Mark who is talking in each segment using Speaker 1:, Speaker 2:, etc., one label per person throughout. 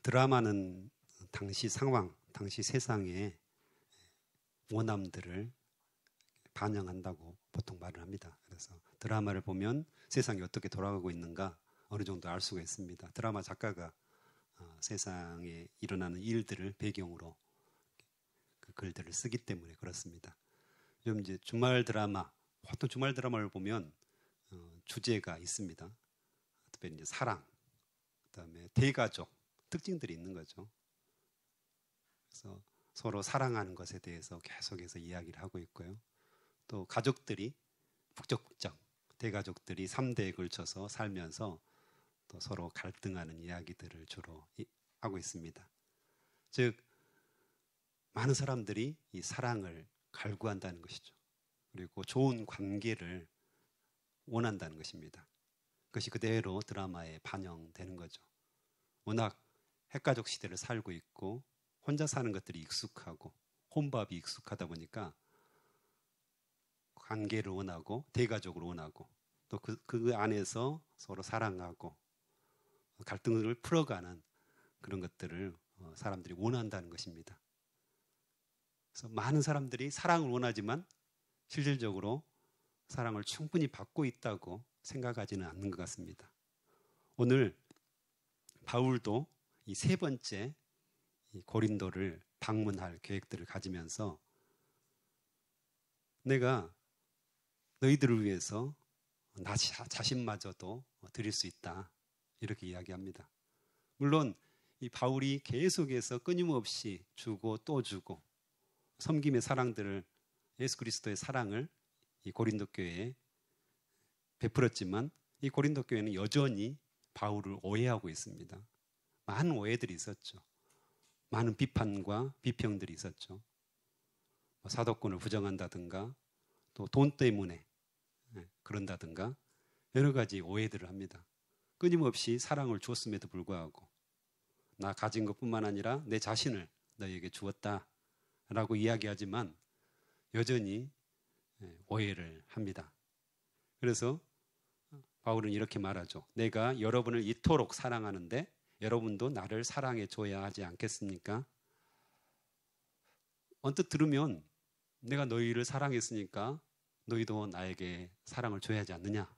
Speaker 1: 드라마는 당시 상황, 당시 세상의 원함들을 반영한다고 보통 말을 합니다. 그래서 드라마를 보면 세상이 어떻게 돌아가고 있는가 어느 정도 알 수가 있습니다. 드라마 작가가 세상에 일어나는 일들을 배경으로 그 글들을 쓰기 때문에 그렇습니다. 요즘 이제 주말 드라마, 보통 주말 드라마를 보면 주제가 있습니다. 특별히 이제 사랑, 그다음에 대가족 특징들이 있는 거죠. 그래서 서로 사랑하는 것에 대해서 계속해서 이야기를 하고 있고요. 또 가족들이 북적북적 대가족들이 3대에 걸쳐서 살면서 또 서로 갈등하는 이야기들을 주로 하고 있습니다. 즉 많은 사람들이 이 사랑을 갈구한다는 것이죠. 그리고 좋은 관계를 원한다는 것입니다. 그것이 그대로 드라마에 반영되는 거죠. 워낙 핵가족 시대를 살고 있고 혼자 사는 것들이 익숙하고 혼밥이 익숙하다 보니까 관계를 원하고 대가족을 원하고 또 그 안에서 서로 사랑하고 갈등을 풀어가는 그런 것들을 사람들이 원한다는 것입니다. 그래서 많은 사람들이 사랑을 원하지만 실질적으로 사랑을 충분히 받고 있다고 생각하지는 않는 것 같습니다. 오늘 바울도 이 세 번째 이 고린도를 방문할 계획들을 가지면서 내가 너희들을 위해서 나 자신마저도 드릴 수 있다 이렇게 이야기합니다. 물론 이 바울이 계속해서 끊임없이 주고 또 주고 섬김의 사랑들을 예수 그리스도의 사랑을 이 고린도 교회에 베풀었지만 이 고린도 교회는 여전히 바울을 오해하고 있습니다. 많은 오해들이 있었죠. 많은 비판과 비평들이 있었죠. 사도권을 부정한다든가 또 돈 때문에 그런다든가 여러 가지 오해들을 합니다. 끊임없이 사랑을 주었음에도 불구하고 나 가진 것뿐만 아니라 내 자신을 너에게 주었다라고 이야기하지만 여전히 오해를 합니다. 그래서 바울은 이렇게 말하죠. 내가 여러분을 이토록 사랑하는데 여러분도 나를 사랑해 줘야 하지 않겠습니까? 언뜻 들으면 내가 너희를 사랑했으니까 너희도 나에게 사랑을 줘야 하지 않느냐?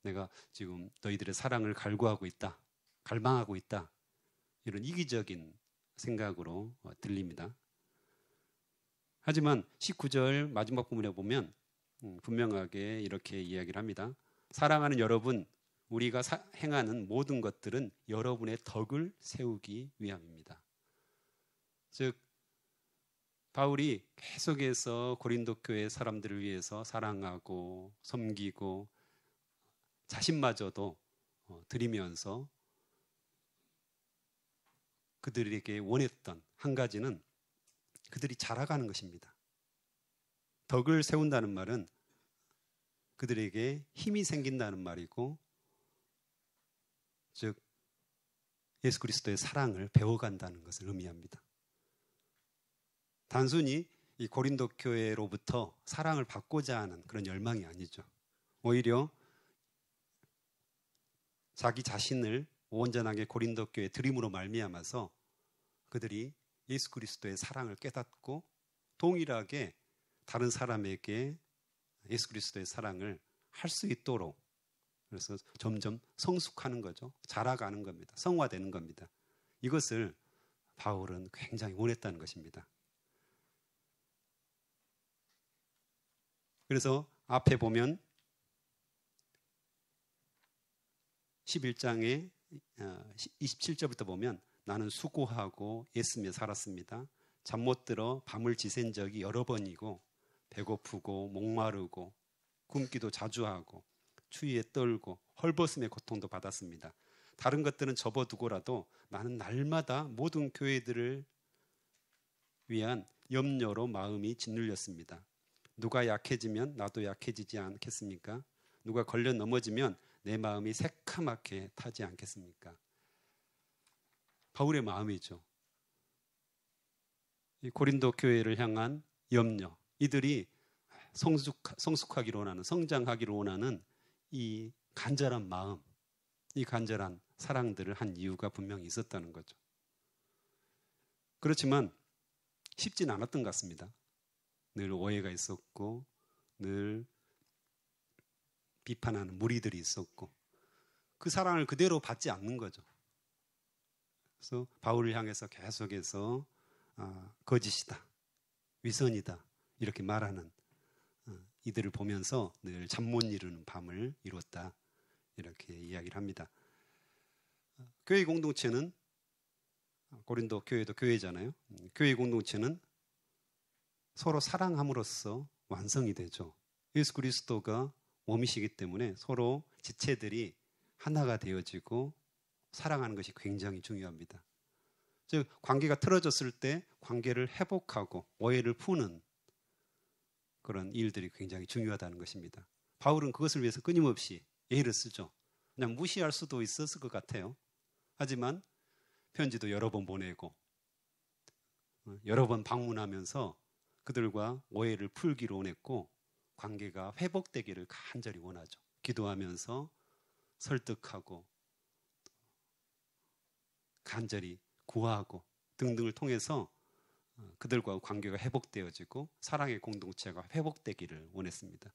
Speaker 1: 내가 지금 너희들의 사랑을 갈구하고 있다. 갈망하고 있다. 이런 이기적인 생각으로 들립니다. 하지만 19절 마지막 부분에 보면 분명하게 이렇게 이야기를 합니다. 사랑하는 여러분, 우리가 행하는 모든 것들은 여러분의 덕을 세우기 위함입니다. 즉 바울이 계속해서 고린도 교회 사람들을 위해서 사랑하고 섬기고 자신마저도 드리면서 그들에게 원했던 한 가지는 그들이 자라가는 것입니다. 덕을 세운다는 말은 그들에게 힘이 생긴다는 말이고 즉 예수 그리스도의 사랑을 배워간다는 것을 의미합니다. 단순히 이 고린도 교회로부터 사랑을 받고자 하는 그런 열망이 아니죠. 오히려 자기 자신을 온전하게 고린도 교회에 드림으로 말미암아서 그들이 예수 그리스도의 사랑을 깨닫고 동일하게 다른 사람에게 예수 그리스도의 사랑을 할 수 있도록 그래서 점점 성숙하는 거죠. 자라가는 겁니다. 성화되는 겁니다. 이것을 바울은 굉장히 원했다는 것입니다. 그래서 앞에 보면 11장에 27절부터 보면 나는 수고하고 애쓰며 살았습니다. 잠 못 들어 밤을 지샌 적이 여러 번이고 배고프고 목마르고 굶기도 자주 하고 추위에 떨고 헐벗음의 고통도 받았습니다. 다른 것들은 접어두고라도 나는 날마다 모든 교회들을 위한 염려로 마음이 짓눌렸습니다. 누가 약해지면 나도 약해지지 않겠습니까? 누가 걸려 넘어지면 내 마음이 새카맣게 타지 않겠습니까? 바울의 마음이죠. 이 고린도 교회를 향한 염려, 이들이 성숙하기를 원하는, 성장하기를 원하는 이 간절한 마음, 이 간절한 사랑들을 한 이유가 분명히 있었다는 거죠. 그렇지만 쉽지는 않았던 것 같습니다. 늘 오해가 있었고 늘 비판하는 무리들이 있었고 그 사랑을 그대로 받지 않는 거죠. 그래서 바울을 향해서 계속해서 거짓이다, 위선이다 이렇게 말하는 이들을 보면서 늘 잠 못 이루는 밤을 이뤘다 이렇게 이야기를 합니다. 교회 공동체는 고린도 교회도 교회잖아요. 교회 공동체는 서로 사랑함으로써 완성이 되죠. 예수 그리스도가 몸이시기 때문에 서로 지체들이 하나가 되어지고 사랑하는 것이 굉장히 중요합니다. 즉 관계가 틀어졌을 때 관계를 회복하고 오해를 푸는 그런 일들이 굉장히 중요하다는 것입니다. 바울은 그것을 위해서 끊임없이 애를 쓰죠. 그냥 무시할 수도 있었을 것 같아요. 하지만 편지도 여러 번 보내고 여러 번 방문하면서 그들과 오해를 풀기로 원했고 관계가 회복되기를 간절히 원하죠. 기도하면서 설득하고 간절히 구하고 등등을 통해서 그들과 관계가 회복되어지고 사랑의 공동체가 회복되기를 원했습니다.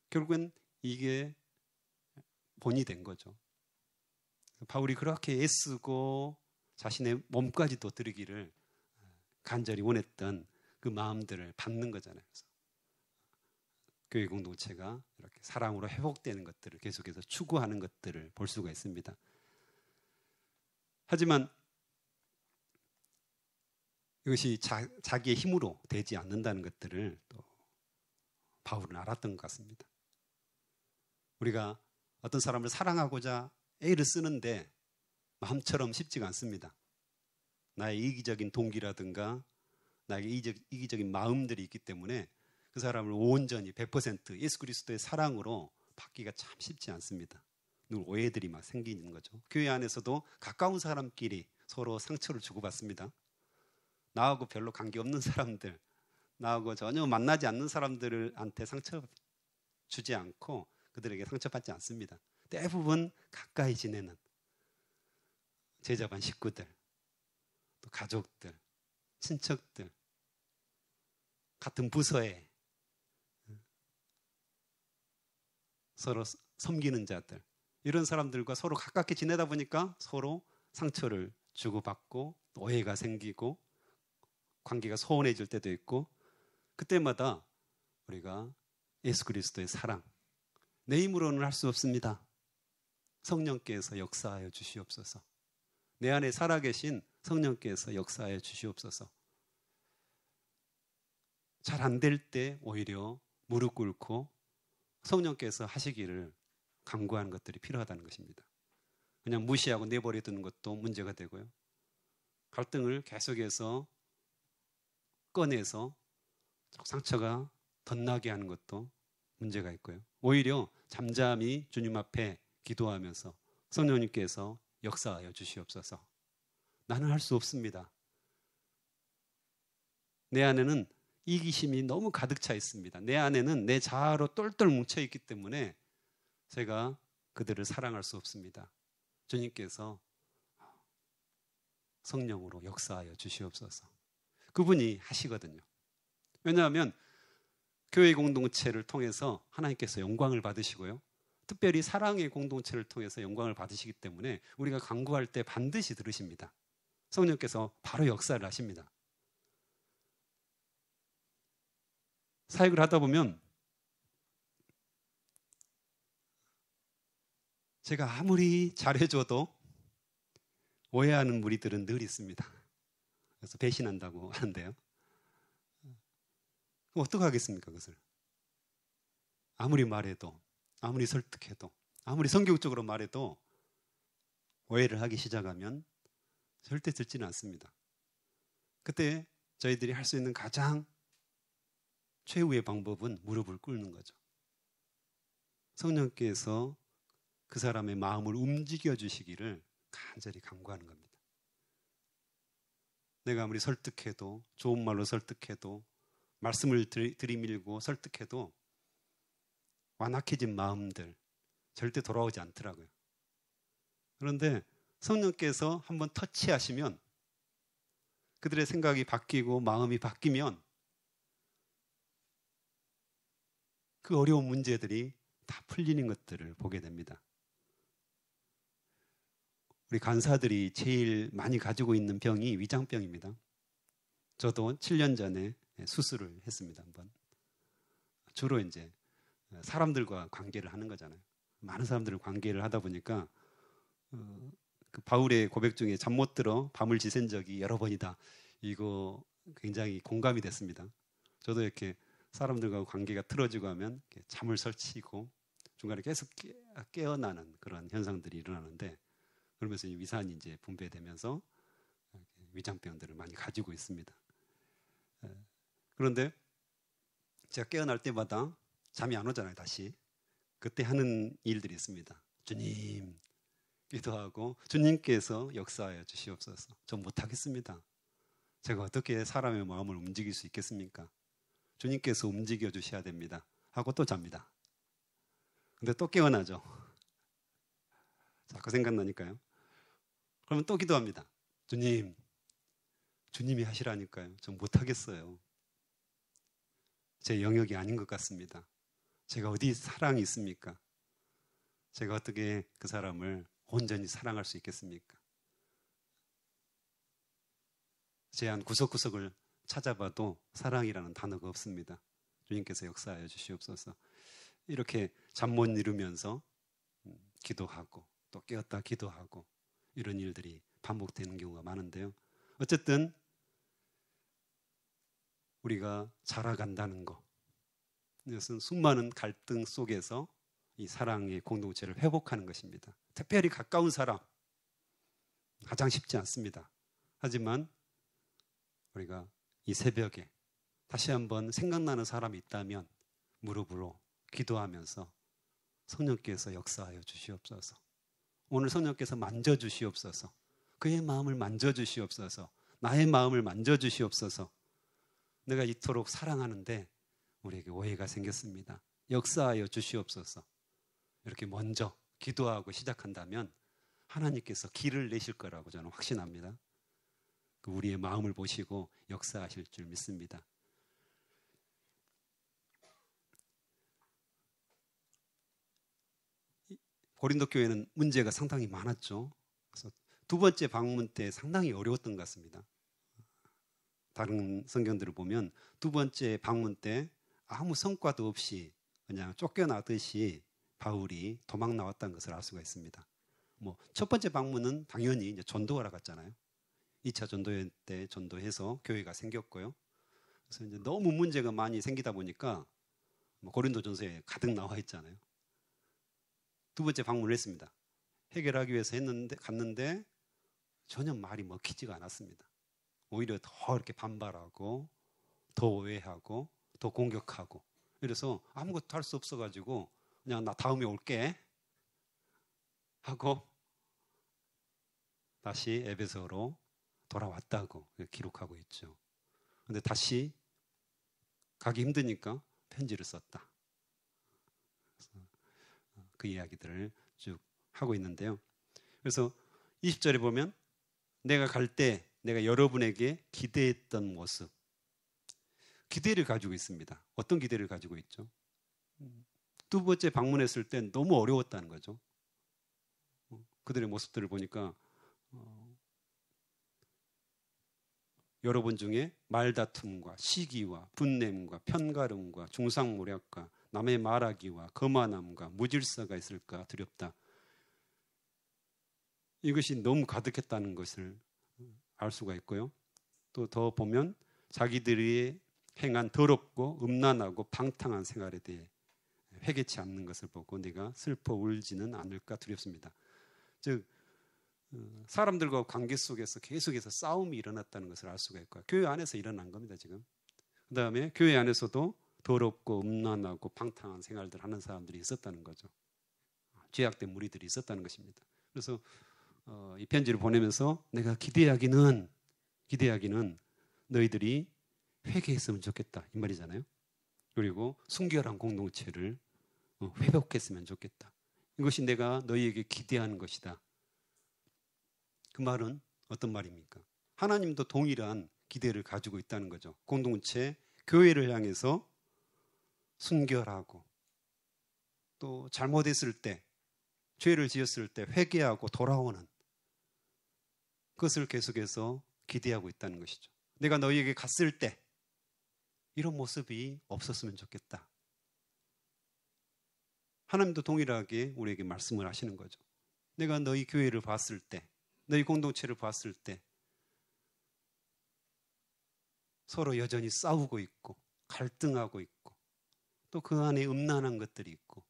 Speaker 1: 결국엔 이게 본이 된 거죠. 바울이 그렇게 애쓰고 자신의 몸까지도 드리기를 간절히 원했던 그 마음들을 받는 거잖아요. 그래서 교회 공동체가 이렇게 사랑으로 회복되는 것들을 계속해서 추구하는 것들을 볼 수가 있습니다. 하지만 이것이 자기의 힘으로 되지 않는다는 것들을 또 바울은 알았던 것 같습니다. 우리가 어떤 사람을 사랑하고자 애를 쓰는데 마음처럼 쉽지가 않습니다. 나의 이기적인 동기라든가 나에게 이기적인 마음들이 있기 때문에 그 사람을 온전히 100% 예수 그리스도의 사랑으로 받기가 참 쉽지 않습니다. 늘 오해들이 막 생기는 거죠. 교회 안에서도 가까운 사람끼리 서로 상처를 주고받습니다. 나하고 별로 관계없는 사람들, 나하고 전혀 만나지 않는 사람들한테 상처 주지 않고 그들에게 상처받지 않습니다. 대부분 가까이 지내는 제자반 식구들, 또 가족들, 친척들, 같은 부서에 서로 섬기는 자들, 이런 사람들과 서로 가깝게 지내다 보니까 서로 상처를 주고받고 오해가 생기고 관계가 소원해질 때도 있고 그때마다 우리가 예수 그리스도의 사랑, 내 힘으로는 할 수 없습니다. 성령께서 역사하여 주시옵소서. 내 안에 살아계신 성령께서 역사하여 주시옵소서. 잘 안 될 때 오히려 무릎 꿇고 성령께서 하시기를 간구하는 것들이 필요하다는 것입니다. 그냥 무시하고 내버려 두는 것도 문제가 되고요. 갈등을 계속해서 꺼내서 상처가 덧나게 하는 것도 문제가 있고요. 오히려 잠잠히 주님 앞에 기도하면서 성령님께서 역사하여 주시옵소서. 나는 할 수 없습니다. 내 안에는 이기심이 너무 가득 차 있습니다. 내 안에는 내 자아로 똘똘 뭉쳐 있기 때문에 제가 그들을 사랑할 수 없습니다. 주님께서 성령으로 역사하여 주시옵소서. 그분이 하시거든요. 왜냐하면 교회 공동체를 통해서 하나님께서 영광을 받으시고요. 특별히 사랑의 공동체를 통해서 영광을 받으시기 때문에 우리가 간구할 때 반드시 들으십니다. 성령께서 바로 역사를 하십니다. 사역을 하다 보면 제가 아무리 잘해줘도 오해하는 무리들은 늘 있습니다. 그래서 배신한다고 하는데요. 어떻게 하겠습니까, 그것을? 아무리 말해도, 아무리 설득해도, 아무리 성경적으로 말해도 오해를 하기 시작하면 절대 듣지는 않습니다. 그때 저희들이 할 수 있는 가장 최후의 방법은 무릎을 꿇는 거죠. 성령께서 그 사람의 마음을 움직여 주시기를 간절히 간구하는 겁니다. 내가 아무리 설득해도, 좋은 말로 설득해도, 말씀을 들이밀고 설득해도 완악해진 마음들 절대 돌아오지 않더라고요. 그런데 성령께서 한번 터치하시면 그들의 생각이 바뀌고 마음이 바뀌면 그 어려운 문제들이 다 풀리는 것들을 보게 됩니다. 우리 간사들이 제일 많이 가지고 있는 병이 위장병입니다. 저도 7년 전에 수술을 했습니다. 한번. 주로 이제 사람들과 관계를 하는 거잖아요. 많은 사람들과 관계를 하다 보니까 그 바울의 고백 중에 잠 못 들어 밤을 지샌 적이 여러 번이다. 이거 굉장히 공감이 됐습니다. 저도 이렇게 사람들과 관계가 틀어지고 하면 잠을 설치고 중간에 계속 깨어나는 그런 현상들이 일어나는데, 그러면서 위산이 이제 분배되면서 위장병들을 많이 가지고 있습니다. 그런데 제가 깨어날 때마다 잠이 안 오잖아요. 다시 그때 하는 일들이 있습니다. 주님 기도하고, 주님께서 역사하여 주시옵소서. 전 못하겠습니다. 제가 어떻게 사람의 마음을 움직일 수 있겠습니까? 주님께서 움직여 주셔야 됩니다 하고 또 잡니다. 근데 또 깨어나죠. 자꾸 생각나니까요. 그러면 또 기도합니다. 주님이 하시라니까요. 전 못하겠어요. 제 영역이 아닌 것 같습니다. 제가 어디 사랑이 있습니까? 제가 어떻게 그 사람을 온전히 사랑할 수 있겠습니까? 제 안 구석구석을 찾아봐도 사랑이라는 단어가 없습니다. 주님께서 역사하여 주시옵소서. 이렇게 잠 못 이루면서 기도하고 또 깨었다 기도하고 이런 일들이 반복되는 경우가 많은데요. 어쨌든 우리가 자라간다는 것, 이것은 수많은 갈등 속에서 이 사랑의 공동체를 회복하는 것입니다. 특별히 가까운 사람, 가장 쉽지 않습니다. 하지만 우리가 이 새벽에 다시 한번 생각나는 사람이 있다면 무릎으로 기도하면서 성령께서 역사하여 주시옵소서. 오늘 성령께서 만져주시옵소서. 그의 마음을 만져주시옵소서. 나의 마음을 만져주시옵소서. 내가 이토록 사랑하는데 우리에게 오해가 생겼습니다. 역사하여 주시옵소서. 이렇게 먼저 기도하고 시작한다면 하나님께서 길을 내실 거라고 저는 확신합니다. 우리의 마음을 보시고 역사하실 줄 믿습니다. 고린도 교회는 문제가 상당히 많았죠. 그래서 두 번째 방문 때 상당히 어려웠던 것 같습니다. 다른 성경들을 보면 두 번째 방문 때 아무 성과도 없이 그냥 쫓겨나듯이 바울이 도망 나왔다는 것을 알 수가 있습니다. 첫 번째 방문은 당연히 이제 전도하러 갔잖아요. 2차 전도회 때 전도해서 교회가 생겼고요. 그래서 이제 너무 문제가 많이 생기다 보니까 고린도전서에 가득 나와 있잖아요. 두 번째 방문을 했습니다. 해결하기 위해서 갔는데 전혀 말이 먹히지가 않았습니다. 오히려 더 이렇게 반발하고 더 오해하고 더 공격하고, 그래서 아무것도 할 수 없어가지고 그냥 나 다음에 올게 하고 다시 에베소로 돌아왔다고 기록하고 있죠. 그런데 다시 가기 힘드니까 편지를 썼다. 그 이야기들을 쭉 하고 있는데요. 그래서 20절에 보면 내가 갈 때 내가 여러분에게 기대했던 모습, 기대를 가지고 있습니다. 어떤 기대를 가지고 있죠? 두 번째 방문했을 땐 너무 어려웠다는 거죠. 그들의 모습들을 보니까 여러분 중에 말다툼과 시기와 분냄과 편가름과 중상모략과 남의 말하기와 거만함과 무질서가 있을까 두렵다. 이것이 너무 가득했다는 것을 알 수가 있고요. 또 더 보면 자기들이 행한 더럽고 음란하고 방탕한 생활에 대해 회개치 않는 것을 보고 내가 슬퍼 울지는 않을까 두렵습니다. 즉 사람들과 관계 속에서 계속해서 싸움이 일어났다는 것을 알 수가 있고요. 교회 안에서 일어난 겁니다. 지금. 그 다음에 교회 안에서도 더럽고 음란하고 방탕한 생활들 하는 사람들이 있었다는 거죠. 죄악된 무리들이 있었다는 것입니다. 그래서 이 편지를 보내면서 내가 기대하기는 너희들이 회개했으면 좋겠다 이 말이잖아요. 그리고 순결한 공동체를 회복했으면 좋겠다. 이것이 내가 너희에게 기대하는 것이다. 그 말은 어떤 말입니까? 하나님도 동일한 기대를 가지고 있다는 거죠. 공동체, 교회를 향해서 순결하고 또 잘못했을 때, 죄를 지었을 때 회개하고 돌아오는 그것을 계속해서 기대하고 있다는 것이죠. 내가 너희에게 갔을 때 이런 모습이 없었으면 좋겠다. 하나님도 동일하게 우리에게 말씀을 하시는 거죠. 내가 너희 교회를 봤을 때, 너희 공동체를 봤을 때 서로 여전히 싸우고 있고 갈등하고 있고 또 그 안에 음란한 것들이 있고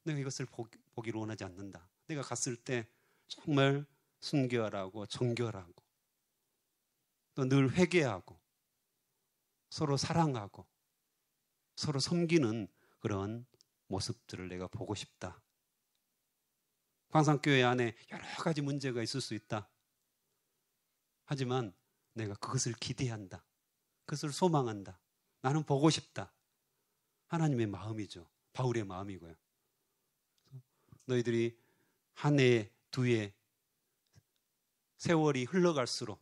Speaker 1: 내가 이것을 보기를 원하지 않는다. 내가 갔을 때 정말 순결하고 정결하고 또 늘 회개하고 서로 사랑하고 서로 섬기는 그런 모습들을 내가 보고 싶다. 광산교회 안에 여러 가지 문제가 있을 수 있다. 하지만 내가 그것을 기대한다. 그것을 소망한다. 나는 보고 싶다. 하나님의 마음이죠. 바울의 마음이고요. 너희들이 한 해, 두 해, 세월이 흘러갈수록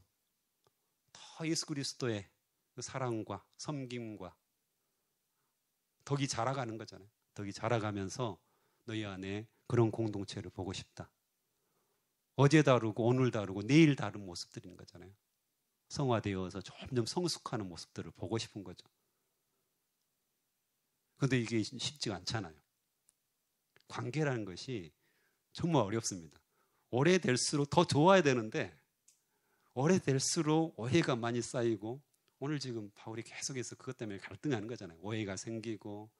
Speaker 1: 더 예수 그리스도의 그 사랑과 섬김과 덕이 자라가는 거잖아요. 덕이 자라가면서 너희 안에 그런 공동체를 보고 싶다. 어제 다르고 오늘 다르고 내일 다른 모습들인 거잖아요. 성화되어서 점점 성숙하는 모습들을 보고 싶은 거죠. 그런데 이게 쉽지가 않잖아요. 관계라는 것이 정말 어렵습니다. 오래될수록 더 좋아야 되는데 오래될수록 오해가 많이 쌓이고 오늘 지금 바울이 계속해서 그것 때문에 갈등하는 거잖아요. 오해가 생기고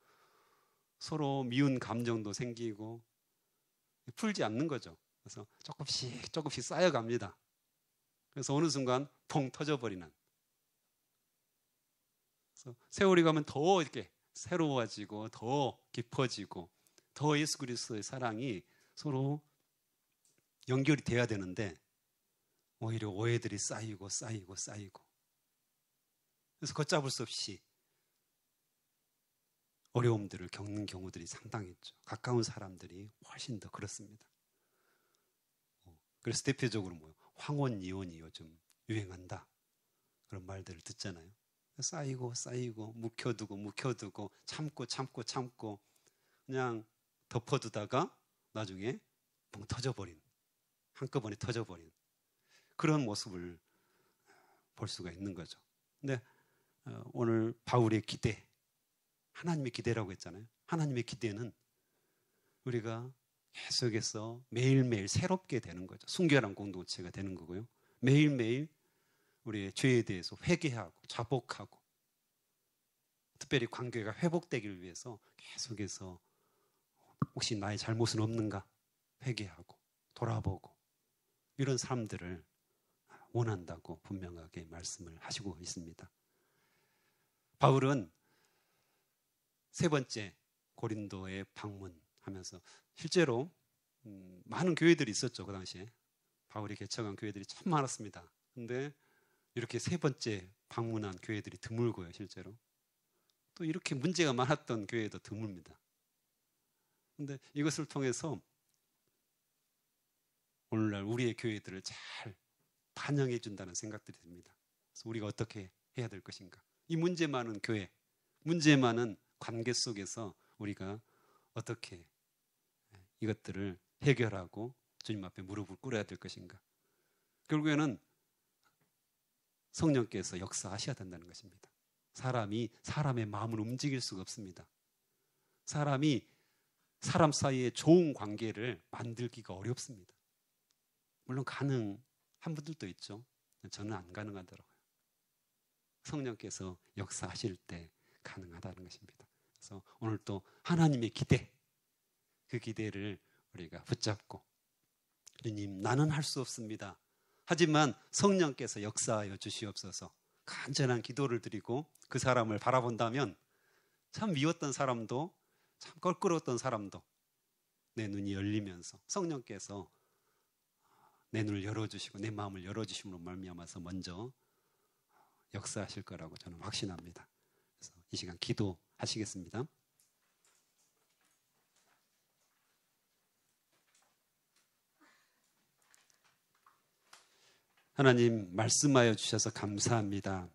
Speaker 1: 서로 미운 감정도 생기고 풀지 않는 거죠. 그래서 조금씩 쌓여갑니다. 그래서 어느 순간 펑 터져버리는. 그래서 세월이 가면 더 이렇게 새로워지고 더 깊어지고 더 예수 그리스도의 사랑이 서로 연결이 돼야 되는데 오히려 오해들이 쌓이고 그래서 걷잡을 수 없이 어려움들을 겪는 경우들이 상당히 있죠. 가까운 사람들이 훨씬 더 그렇습니다. 그래서 대표적으로 황혼이혼이 요즘 유행한다. 그런 말들을 듣잖아요. 쌓이고 묵혀두고 참고 그냥 덮어두다가 나중에 뻥 터져버린, 한꺼번에 터져버린 그런 모습을 볼 수가 있는 거죠. 근데 오늘 바울의 기대, 하나님의 기대라고 했잖아요. 하나님의 기대는 우리가 계속해서 매일매일 새롭게 되는 거죠. 순결한 공동체가 되는 거고요. 매일매일 우리의 죄에 대해서 회개하고 자복하고 특별히 관계가 회복되기를 위해서 계속해서 혹시 나의 잘못은 없는가 회개하고 돌아보고 이런 삶들을 원한다고 분명하게 말씀을 하시고 있습니다. 바울은 세 번째 고린도에 방문하면서 실제로 많은 교회들이 있었죠. 그 당시에 바울이 개척한 교회들이 참 많았습니다. 근데 이렇게 세 번째 방문한 교회들이 드물고요. 실제로 또 이렇게 문제가 많았던 교회도 드뭅니다. 근데 이것을 통해서 오늘날 우리의 교회들을 잘 반영해 준다는 생각들이 듭니다. 그래서 우리가 어떻게 해야 될 것인가? 이 문제 많은 교회, 문제 많은 관계 속에서 우리가 어떻게 이것들을 해결하고 주님 앞에 무릎을 꿇어야 될 것인가? 결국에는 성령께서 역사하셔야 된다는 것입니다. 사람이 사람의 마음을 움직일 수가 없습니다. 사람이 사람 사이에 좋은 관계를 만들기가 어렵습니다. 물론 가능한 분들도 있죠. 저는 안 가능하더라고요. 성령께서 역사하실 때 가능하다는 것입니다. 그래서 오늘 또 하나님의 기대, 그 기대를 우리가 붙잡고 주님 나는 할 수 없습니다. 하지만 성령께서 역사하여 주시옵소서 간절한 기도를 드리고 그 사람을 바라본다면 참 미웠던 사람도 참 껄끄러웠던 사람도 내 눈이 열리면서 성령께서 내 눈을 열어주시고 내 마음을 열어주심으로 말미암아서 먼저 역사하실 거라고 저는 확신합니다. 그래서 이 시간 기도하시겠습니다. 하나님 말씀하여 주셔서 감사합니다.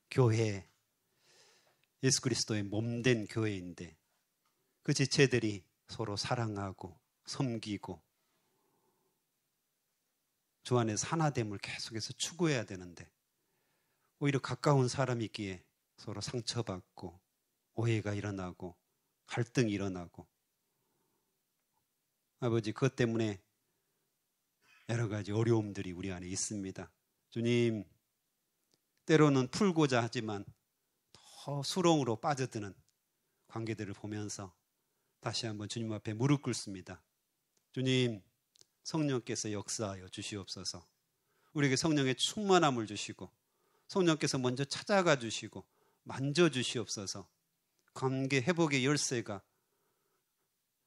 Speaker 1: 교회, 예수 그리스도의 몸된 교회인데 그 지체들이 서로 사랑하고 섬기고 주 안에서 하나됨을 계속해서 추구해야 되는데 오히려 가까운 사람이 있기에 서로 상처받고 오해가 일어나고 갈등이 일어나고 아버지 그것 때문에 여러 가지 어려움들이 우리 안에 있습니다. 주님, 때로는 풀고자 하지만 더 수렁으로 빠져드는 관계들을 보면서 다시 한번 주님 앞에 무릎 꿇습니다. 주님, 성령께서 역사하여 주시옵소서. 우리에게 성령의 충만함을 주시고 성령께서 먼저 찾아가 주시고 만져주시옵소서. 관계 회복의 열쇠가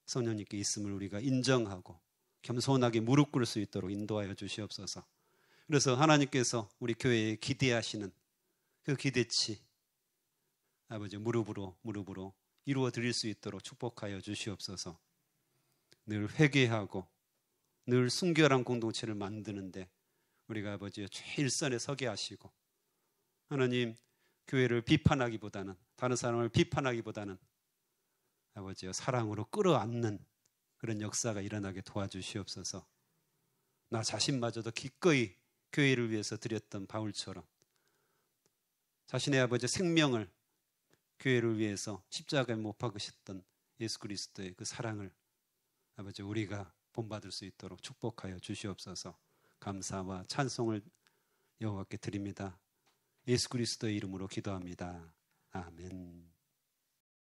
Speaker 1: 성령님께 있음을 우리가 인정하고 겸손하게 무릎 꿇을 수 있도록 인도하여 주시옵소서. 그래서 하나님께서 우리 교회에 기대하시는 그 기대치 아버지 무릎으로 이루어 드릴 수 있도록 축복하여 주시옵소서. 늘 회개하고 늘 순결한 공동체를 만드는데 우리가 아버지 최일선에 서게 하시고 하나님 교회를 비판하기보다는 다른 사람을 비판하기보다는 아버지여 사랑으로 끌어안는 그런 역사가 일어나게 도와주시옵소서. 나 자신마저도 기꺼이 교회를 위해서 드렸던 바울처럼 자신의 아버지 생명을 교회를 위해서 십자가에 못 박으셨던 예수 그리스도의 그 사랑을 아버지 우리가 본받을 수 있도록 축복하여 주시옵소서. 감사와 찬송을 여호와께 드립니다. 예수 그리스도의 이름으로 기도합니다. 아멘.